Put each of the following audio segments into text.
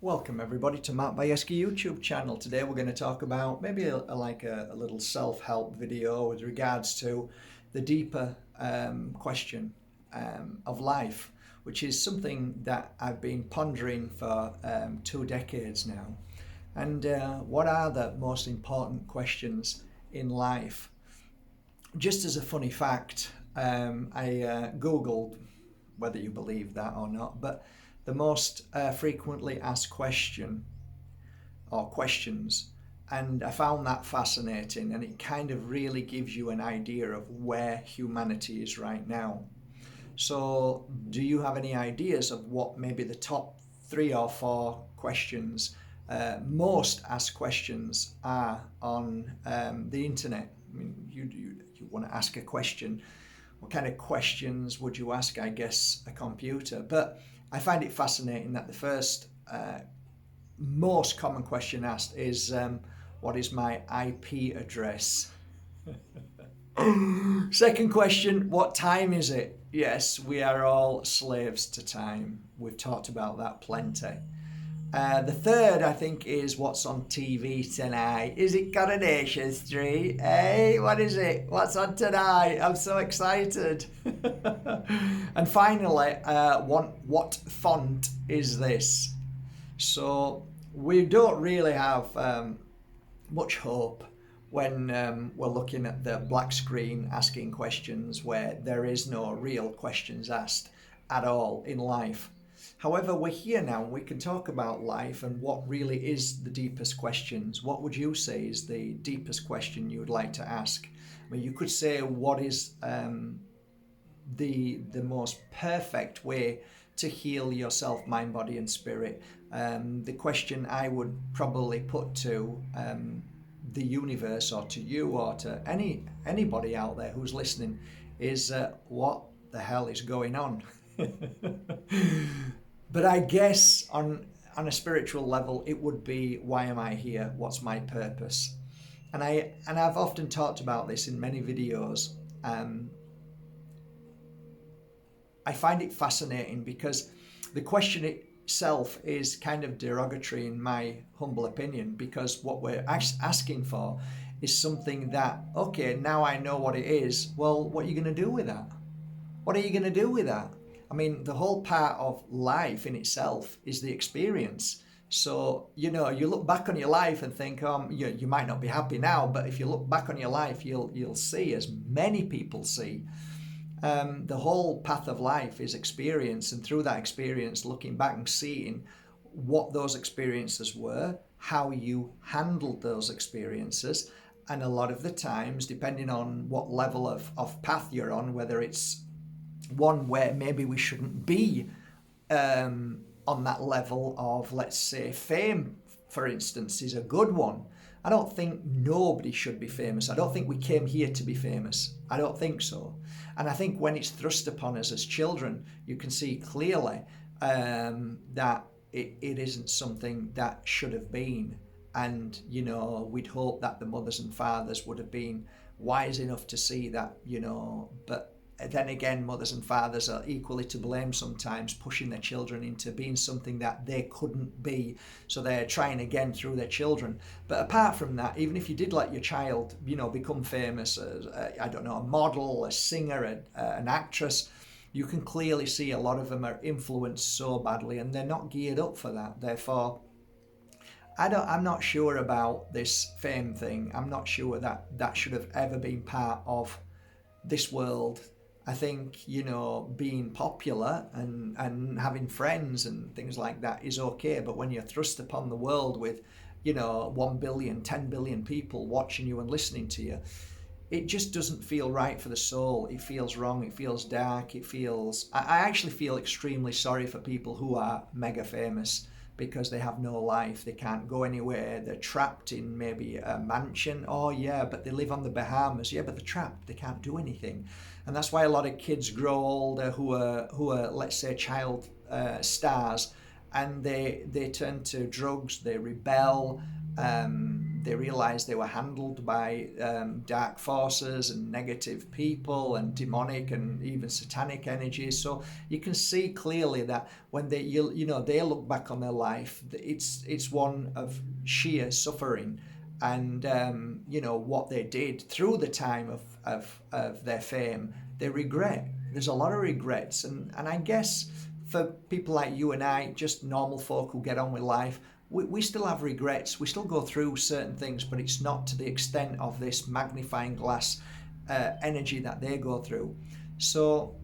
Welcome everybody to Matt Bajerski YouTube channel. Today we're going to talk about maybe a little self-help video with regards to the deeper question of life, which is something that I've been pondering for 2 decades now. And what are the most important questions in life? Just as a funny fact, I Googled, whether you believe that or not, but the most frequently asked question or questions, and I found that fascinating, and it kind of really gives you an idea of where humanity is right now. So do you have any ideas of what maybe the top 3 or 4 questions, most asked questions are on the internet? I mean, you want to ask a question, what kind of questions would you ask, I guess, a computer? But I find it fascinating that the first most common question asked is, what is my IP address? Second question, what time is it? Yes, we are all slaves to time. We've talked about that plenty. The third, I think, is what's on TV tonight. Is it Coronation Street? Hey, what is it? What's on tonight? I'm so excited. And finally, what font is this? So we don't really have much hope when we're looking at the black screen asking questions where there is no real questions asked at all in life. However, we're here now and we can talk about life and what really is the deepest questions. What would you say is the deepest question you would like to ask? I mean, you could say, what is the most perfect way to heal yourself, mind, body, and spirit? The question I would probably put to the universe, or to you, or to anybody out there who's listening, is what the hell is going on? But I guess on a spiritual level, it would be, why am I here? What's my purpose? And I've often talked about this in many videos. I find it fascinating because the question itself is kind of derogatory in my humble opinion, because what we're asking for is something that, okay, now I know what it is. Well, what are you going to do with that? What are you going to do with that? I mean, the whole part of life in itself is the experience. So, you look back on your life and think, you might not be happy now, but if you look back on your life, you'll see, as many people see, the whole path of life is experience. And through that experience, looking back and seeing what those experiences were, how you handled those experiences. And a lot of the times, depending on what level of path you're on, whether it's one where maybe we shouldn't be on that level of, let's say, fame, for instance, is a good one. I don't think nobody should be famous. I don't think we came here to be famous. I don't think so. And I think when it's thrust upon us as children, you can see clearly that it isn't something that should have been. And, we'd hope that the mothers and fathers would have been wise enough to see that, but then again, mothers and fathers are equally to blame sometimes, pushing their children into being something that they couldn't be. So they're trying again through their children. But apart from that, even if you did let your child, become famous as, a model, a singer, an actress, you can clearly see a lot of them are influenced so badly, and they're not geared up for that. Therefore, I'm not sure about this fame thing. I'm not sure that should have ever been part of this world. I think, being popular and having friends and things like that is okay. But when you're thrust upon the world with, 1 billion, 10 billion people watching you and listening to you, it just doesn't feel right for the soul. It feels wrong. It feels dark. I actually feel extremely sorry for people who are mega famous, because they have no life. They can't go anywhere. They're trapped in maybe a mansion. Oh yeah, but they live on the Bahamas. Yeah, but they're trapped. They can't do anything. And that's why a lot of kids grow older who are let's say, child stars, and they turn to drugs. They rebel. they realized they were handled by dark forces and negative people and demonic and even satanic energies. So you can see clearly that when they they look back on their life, it's one of sheer suffering. And what they did through the time of their fame, they regret. There's a lot of regrets, and I guess for people like you and I, just normal folk who get on with life, we still have regrets. We still go through certain things, but it's not to the extent of this magnifying glass energy that they go through. So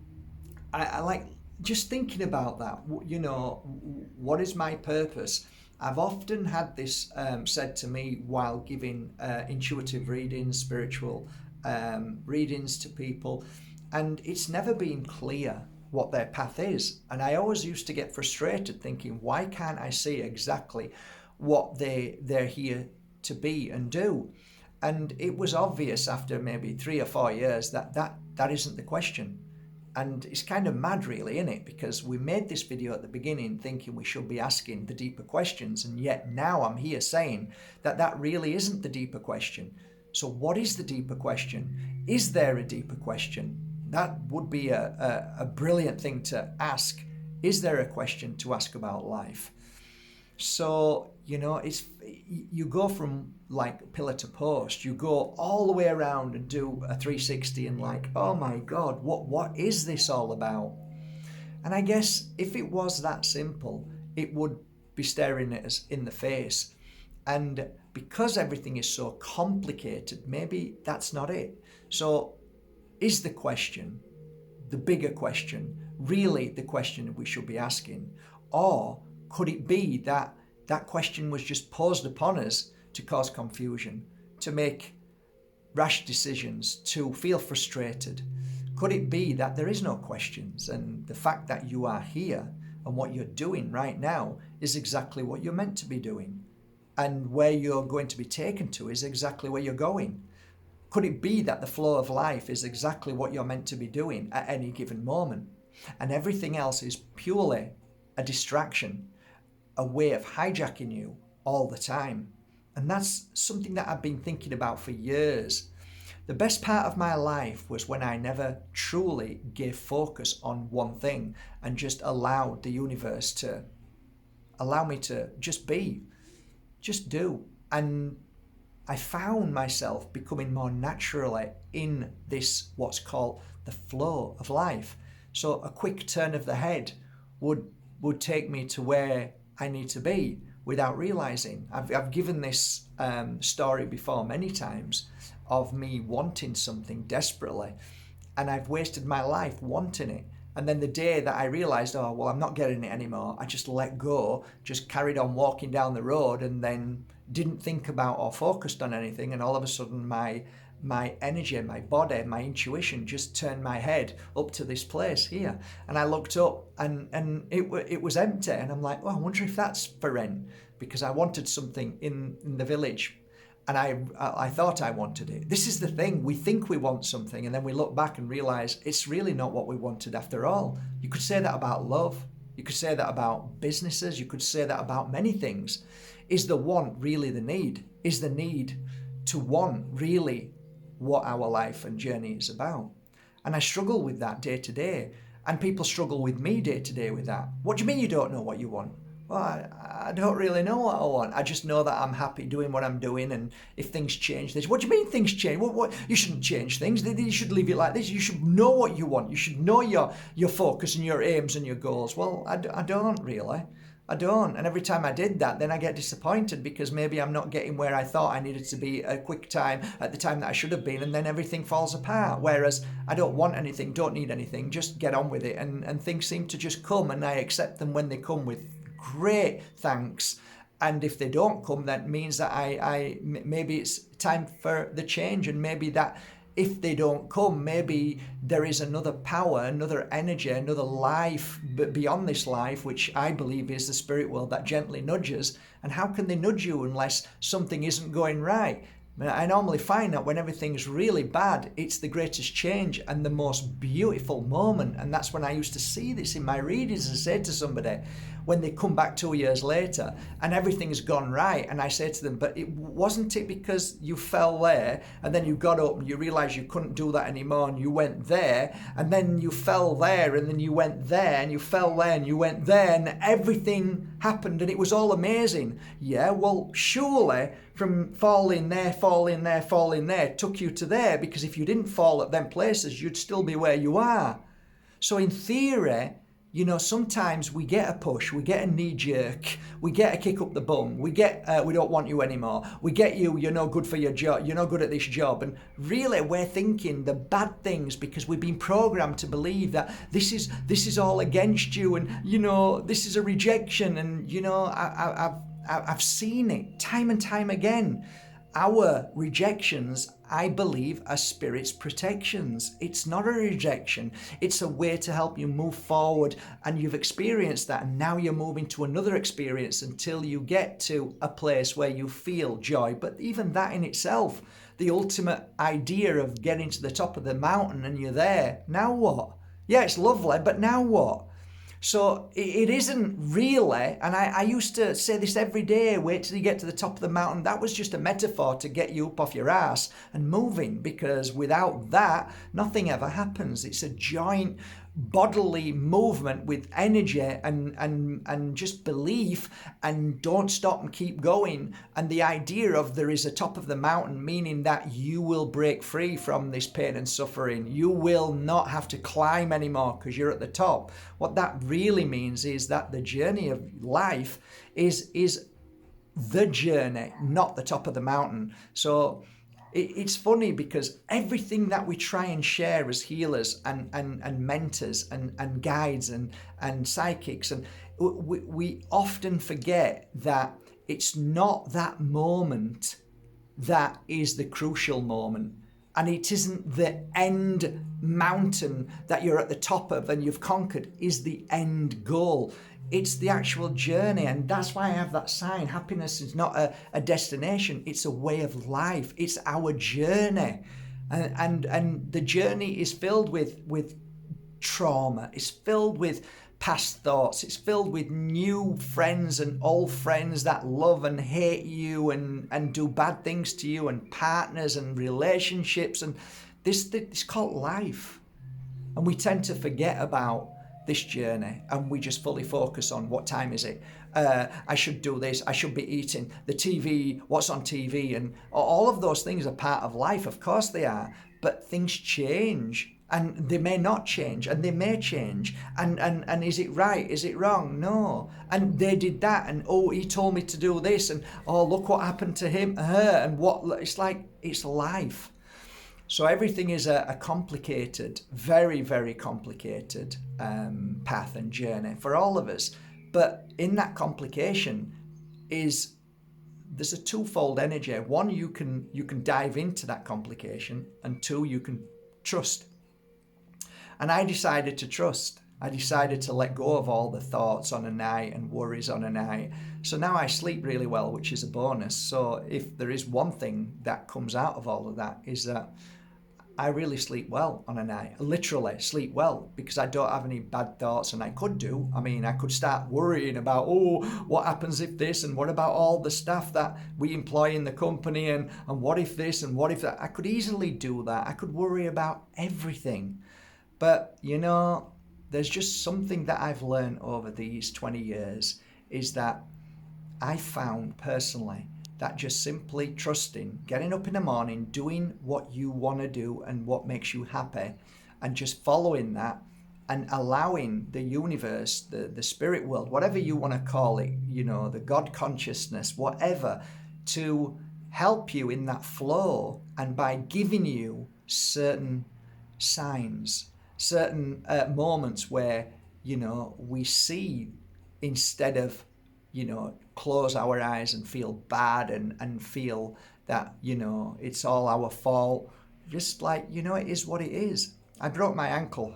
I like just thinking about that. What is my purpose? I've often had this said to me while giving intuitive readings, spiritual readings to people, and it's never been clear what their path is. And I always used to get frustrated thinking, why can't I see exactly what they're here to be and do? And it was obvious after maybe 3 or 4 years that isn't the question. And it's kind of mad really, isn't it? Because we made this video at the beginning thinking we should be asking the deeper questions, and yet now I'm here saying that really isn't the deeper question. So what is the deeper question? Is there a deeper question? That would be a brilliant thing to ask. Is there a question to ask about life? So, you go from like pillar to post, you go all the way around and do a 360 and like, oh my God, what is this all about? And I guess if it was that simple, it would be staring at us in the face. And because everything is so complicated, maybe that's not it. So is the question, the bigger question, really the question we should be asking? Or could it be that that question was just posed upon us to cause confusion, to make rash decisions, to feel frustrated? Could it be that there is no questions, and the fact that you are here and what you're doing right now is exactly what you're meant to be doing, and where you're going to be taken to is exactly where you're going? Could it be that the flow of life is exactly what you're meant to be doing at any given moment, and everything else is purely a distraction, a way of hijacking you all the time? And that's something that I've been thinking about for years. The best part of my life was when I never truly gave focus on one thing and just allowed the universe to allow me to just be, just do. And I found myself becoming more naturally in this, what's called the flow of life. So a quick turn of the head would take me to where I need to be without realizing. I've given this story before many times of me wanting something desperately, and I've wasted my life wanting it. And then the day that I realized, oh, well, I'm not getting it anymore, I just let go, just carried on walking down the road, and then didn't think about or focused on anything. And all of a sudden my energy, my body, my intuition just turned my head up to this place here. And I looked up and it was empty. And I'm like, well, I wonder if that's for rent, because I wanted something in the village. And I thought I wanted it. This is the thing. We think we want something, and then we look back and realize it's really not what we wanted after all. You could say that about love. You could say that about businesses. You could say that about many things. Is the want really the need? Is the need to want really what our life and journey is about? And I struggle with that day to day. And people struggle with me day to day with that. What do you mean you don't know what you want? Well, I don't really know what I want. I just know that I'm happy doing what I'm doing, and if things change, this. What do you mean things change? What? You shouldn't change things. You should leave it like this. You should know what you want. You should know your focus and your aims and your goals. Well, I don't really. I don't. And every time I did that, then I get disappointed because maybe I'm not getting where I thought I needed to be a quick time at the time that I should have been, and then everything falls apart. Whereas I don't want anything, don't need anything, just get on with it, and things seem to just come, and I accept them when they come with great thanks. And if they don't come, that means that I maybe it's time for the change, and maybe that if they don't come, maybe there is another power, another energy, another life beyond this life, which I believe is the spirit world, that gently nudges. And how can they nudge you unless something isn't going right? I normally find that when everything's really bad, it's the greatest change and the most beautiful moment. And that's when I used to see this in my readings and say to somebody, when they come back 2 years later and everything's gone right. And I say to them, but wasn't it because you fell there and then you got up and you realized you couldn't do that anymore and you went there, and then you fell there and then you went there and you fell there and you went there and everything happened and it was all amazing? Yeah, well, surely from falling there took you to there, because if you didn't fall at them places, you'd still be where you are. So in theory, you know, sometimes we get a push, we get a knee jerk, we get a kick up the bum, we get, we don't want you anymore, we get you're no good for your job, you're no good at this job. And really we're thinking the bad things because we've been programmed to believe that this is all against you, and, you know, this is a rejection. And, you know, I've seen it time and time again. Our rejections, I believe, are Spirit's protections. It's not a rejection. It's a way to help you move forward, and you've experienced that, and now you're moving to another experience until you get to a place where you feel joy. But even that in itself, the ultimate idea of getting to the top of the mountain and you're there, now what? Yeah, it's lovely, but now what? So it isn't really, and I used to say this every day, wait till you get to the top of the mountain. That was just a metaphor to get you up off your ass and moving, because without that, nothing ever happens. It's a joint bodily movement with energy and just belief, and don't stop and keep going. And the idea of there is a top of the mountain, meaning that you will break free from this pain and suffering. You will not have to climb anymore because you're at the top. What that really means is that the journey of life is the journey, not the top of the mountain. So it's funny because everything that we try and share as healers and mentors and guides and psychics, and we often forget that it's not that moment that is the crucial moment. And it isn't the end mountain that you're at the top of and you've conquered is the end goal. It's the actual journey. And that's why I have that sign. Happiness is not a destination. It's a way of life. It's our journey. And the journey is filled with trauma. It's filled with past thoughts. It's filled with new friends and old friends that love and hate you and do bad things to you, and partners and relationships. And this is called life. And we tend to forget about this journey, and we just fully focus on what time is it, I should do this, I should be eating, the TV, what's on TV, and all of those things are part of life. Of course they are, but things change, and they may not change, and they may change, and is it right, is it wrong? No. And they did that, and oh, he told me to do this, and oh, look what happened to him, her, and what, it's like, it's life. So everything is a complicated, very, very complicated path and journey for all of us. But in that complication there's a twofold energy. One, you can dive into that complication, and two, you can trust. And I decided to trust. I decided to let go of all the thoughts on a night and worries on a night. So now I sleep really well, which is a bonus. So if there is one thing that comes out of all of that, is that I really sleep well on a night. I literally sleep well because I don't have any bad thoughts, and I could do. I mean, I could start worrying about, oh, what happens if this, and what about all the staff that we employ in the company, and what if this, and what if that. I could easily do that. I could worry about everything. But, you know, there's just something that I've learned over these 20 years, is that I found personally that just simply trusting, getting up in the morning, doing what you want to do and what makes you happy, and just following that and allowing the universe, the spirit world, whatever you want to call it, you know, the God consciousness, whatever, to help you in that flow, and by giving you certain signs, certain moments where, you know, we see, instead of, you know, close our eyes and feel bad and feel that, you know, it's all our fault. Just like, you know, it is what it is. I broke my ankle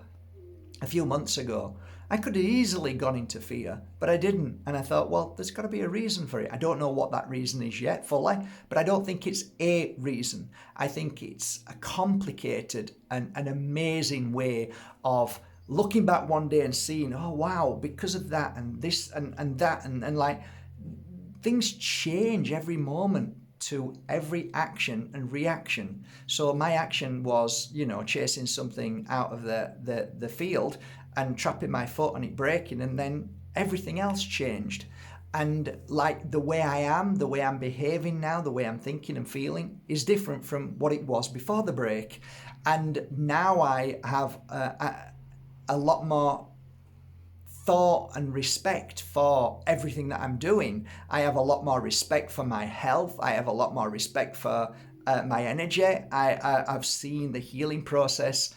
a few months ago. I could have easily gone into fear, but I didn't. And I thought, well, there's got to be a reason for it. I don't know what that reason is yet fully, but I don't think it's a reason. I think it's a complicated and an amazing way of looking back one day and seeing, oh wow, because of that and this and that and like things change every moment to every action and reaction. So my action was, chasing something out of the field and trapping my foot and it breaking, and then everything else changed. And like the way I am, the way I'm behaving now, the way I'm thinking and feeling is different from what it was before the break. And now I have a lot more thought and respect for everything that I'm doing. I have a lot more respect for my health. I have a lot more respect for my energy. I've seen the healing process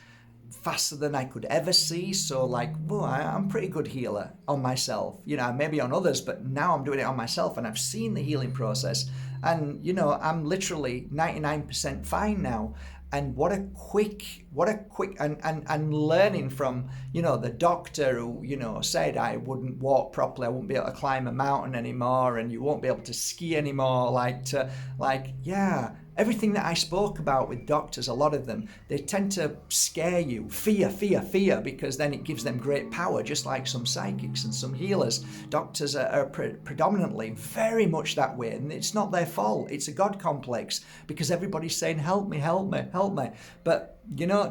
faster than I could ever see. So like, well, I'm a pretty good healer on myself, maybe on others, but now I'm doing it on myself and I've seen the healing process. And, I'm literally 99% fine now. And what a quick and learning from, the doctor who, said I wouldn't walk properly, I wouldn't be able to climb a mountain anymore, and you won't be able to ski anymore. Everything that I spoke about with doctors, a lot of them, they tend to scare you. Fear, because then it gives them great power, just like some psychics and some healers. Doctors are predominantly very much that way, and it's not their fault. It's a God complex, because everybody's saying, help me. But,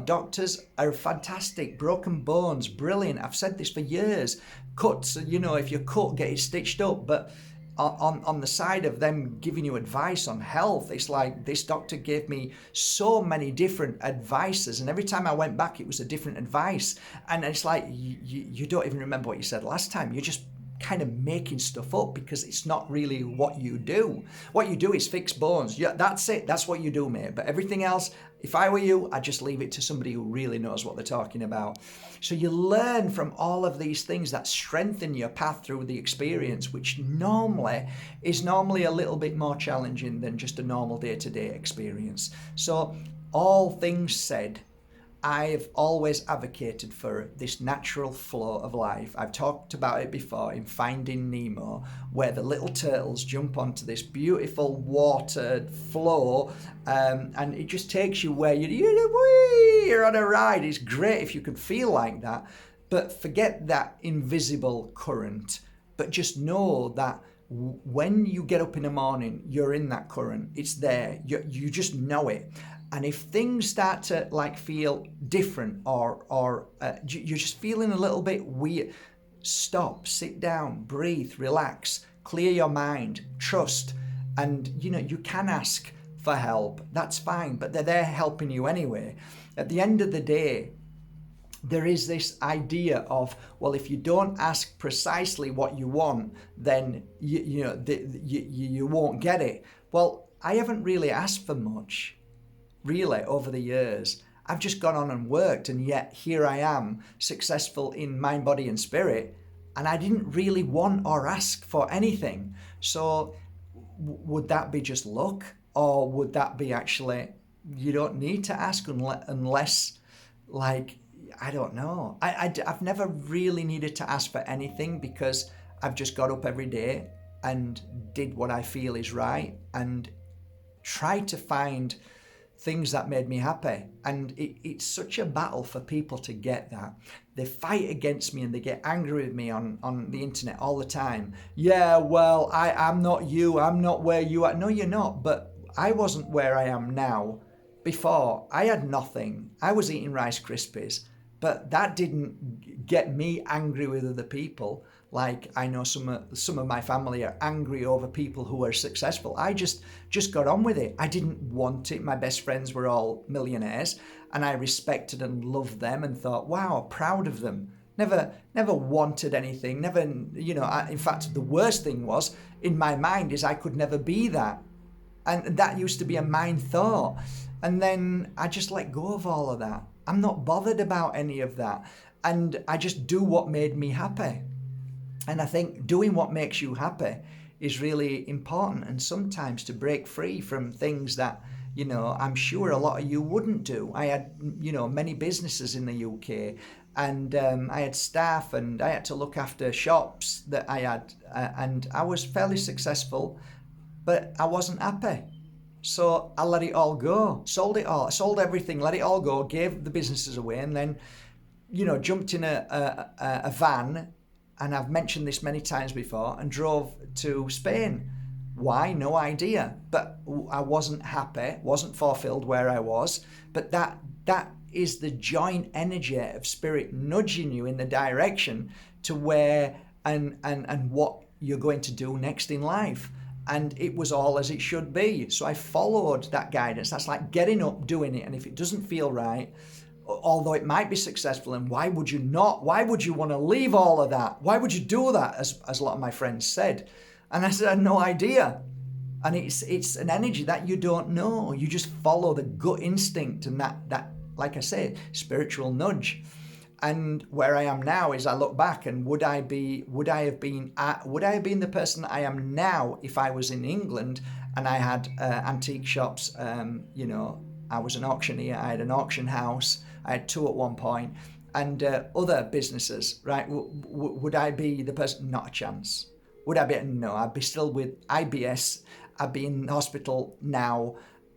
doctors are fantastic. Broken bones, brilliant. I've said this for years. Cuts, if you're cut, get it stitched up. But on the side of them giving you advice on health, it's like this doctor gave me so many different advices, and every time I went back it was a different advice, and it's like you don't even remember what you said last time. You're just kind of making stuff up because it's not really what you do. What you do is fix bones. Yeah, that's it. That's what you do, mate. But everything else, if I were you, I'd just leave it to somebody who really knows what they're talking about. So you learn from all of these things that strengthen your path through the experience, which is normally a little bit more challenging than just a normal day-to-day experience. So all things said, I've always advocated for this natural flow of life. I've talked about it before in Finding Nemo, where the little turtles jump onto this beautiful watered flow, and it just takes you where you're on a ride. It's great if you can feel like that, but forget that invisible current. But just know that when you get up in the morning, you're in that current. It's there. You just know it. And if things start to feel different or you're just feeling a little bit weird, stop, sit down, breathe, relax, clear your mind, trust. And you can ask for help. That's fine, but they're there helping you anyway. At the end of the day, there is this idea of, well, if you don't ask precisely what you want, then you won't get it. Well, I haven't really asked for much. Really, over the years, I've just gone on and worked, and yet here I am, successful in mind, body, and spirit, and I didn't really want or ask for anything. So would that be just luck, or would that be actually you don't need to ask unless I don't know. I've never really needed to ask for anything, because I've just got up every day and did what I feel is right and tried to find things that made me happy. And it's such a battle for people to get that. They fight against me and they get angry with me on the internet all the time. Yeah, well, I'm not you. I'm not where you are. No, you're not. But I wasn't where I am now. Before, I had nothing. I was eating Rice Krispies. But that didn't get me angry with other people. Like I know some of my family are angry over people who are successful. I just got on with it. I didn't want it. My best friends were all millionaires, and I respected and loved them and thought, wow, proud of them. Never wanted anything. Never, in fact, the worst thing was in my mind is I could never be that. And that used to be a mind thought. And then I just let go of all of that. I'm not bothered about any of that. And I just do what made me happy. And I think doing what makes you happy is really important. And sometimes to break free from things that, I'm sure a lot of you wouldn't do. I had, many businesses in the UK, and I had staff, and I had to look after shops that I had. And I was fairly successful, but I wasn't happy. So I let it all go, sold it all, I sold everything, let it all go, gave the businesses away, and then jumped in a van, and I've mentioned this many times before, and drove to Spain. Why? No idea. But I wasn't happy, wasn't fulfilled where I was. But that is the joint energy of spirit nudging you in the direction to where and what you're going to do next in life. And it was all as it should be. So I followed that guidance. That's like getting up, doing it. And if it doesn't feel right, although it might be successful, and why would you not? Why would you want to leave all of that? Why would you do that? As a lot of my friends said. And I said, I had no idea. And it's an energy that you don't know. You just follow the gut instinct and that, like I say, spiritual nudge. And where I am now is I look back, and would I have been the person that I am now if I was in England and I had antique shops? I was an auctioneer. I had an auction house. I had 2 at one point, and other businesses. Right? Would I be the person? Not a chance. Would I be? No. I'd be still with IBS. I'd be in hospital now.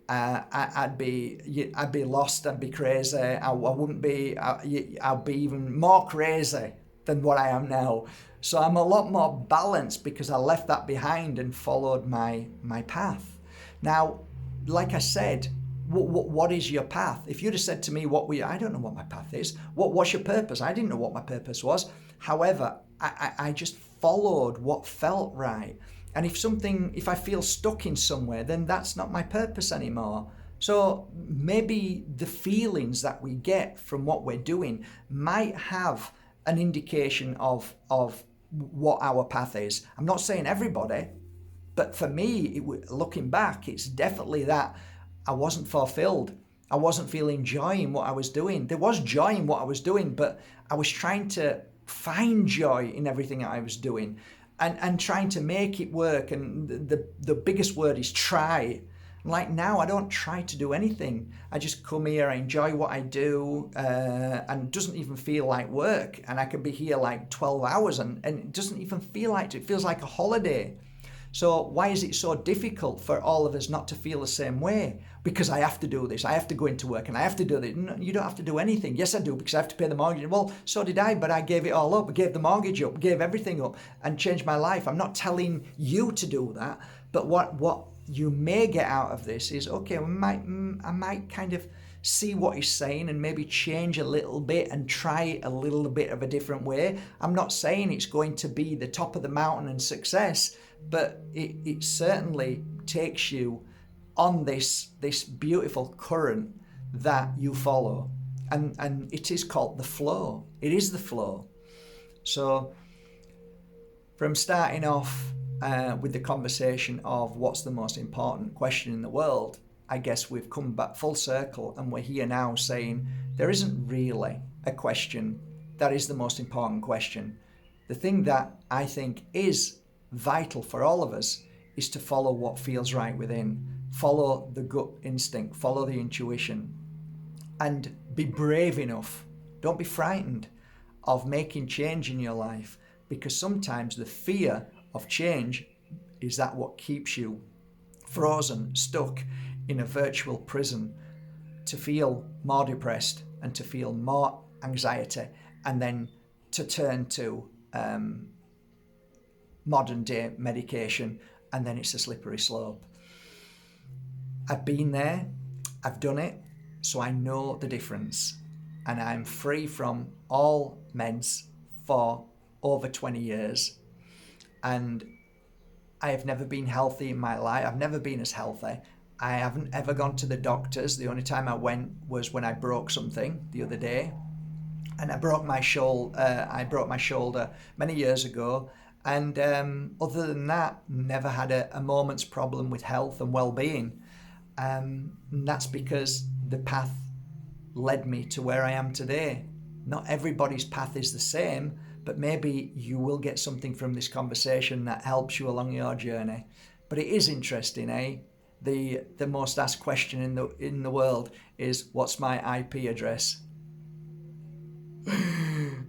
I'd be lost. I'd be crazy. I wouldn't be. I'd be even more crazy than what I am now. So I'm a lot more balanced because I left that behind and followed my path. Now, like I said, what is your path? If you'd have said to me, I don't know what my path is. What's your purpose? I didn't know what my purpose was. However, I just followed what felt right. And if I feel stuck in somewhere, then that's not my purpose anymore. So maybe the feelings that we get from what we're doing might have an indication of what our path is. I'm not saying everybody, but for me, looking back, it's definitely that I wasn't fulfilled. I wasn't feeling joy in what I was doing. There was joy in what I was doing, but I was trying to find joy in everything I was doing. And trying to make it work. And the biggest word is try. Like now, I don't try to do anything. I just come here, I enjoy what I do, and it doesn't even feel like work. And I can be here like 12 hours and it doesn't even feel like it. It feels like a holiday. So why is it so difficult for all of us not to feel the same way? Because I have to do this, I have to go into work, and I have to do this. No, you don't have to do anything. Yes, I do, because I have to pay the mortgage. Well, so did I, but I gave it all up. I gave the mortgage up, gave everything up, and changed my life. I'm not telling you to do that, but what you may get out of this is, okay, I might kind of see what he's saying and maybe change a little bit and try a little bit of a different way. I'm not saying it's going to be the top of the mountain and success, but it certainly takes you on this beautiful current that you follow. And it is called the flow. It is the flow. So from starting off with the conversation of what's the most important question in the world, I guess we've come back full circle, and we're here now saying there isn't really a question that is the most important question. The thing that I think is vital for all of us is to follow what feels right within, follow the gut instinct, follow the intuition, and be brave enough. Don't be frightened of making change in your life, because sometimes the fear of change is that what keeps you frozen, stuck in a virtual prison, to feel more depressed and to feel more anxiety, and then to turn to modern day medication, and then it's a slippery slope. I've been there, I've done it, so I know the difference, and I'm free from all meds for over 20 years, and I have never been healthy in my life. I've never been as healthy. I haven't ever gone to the doctors. The only time I went was when I broke something the other day, and I broke my shoulder many years ago. And other than that, never had a moment's problem with health and well-being. And that's because the path led me to where I am today. Not everybody's path is the same, but maybe you will get something from this conversation that helps you along your journey. But it is interesting, eh? The most asked question in the world is, what's my IP address?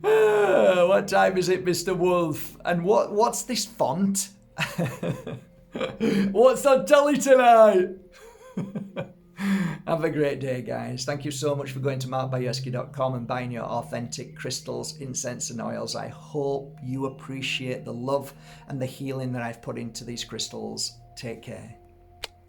What time is it, Mr. Wolf? And what's this font? What's on telly tonight? Have a great day, guys. Thank you so much for going to markbajerski.com and buying your authentic crystals, incense, and oils. I hope you appreciate the love and the healing that I've put into these crystals. Take care.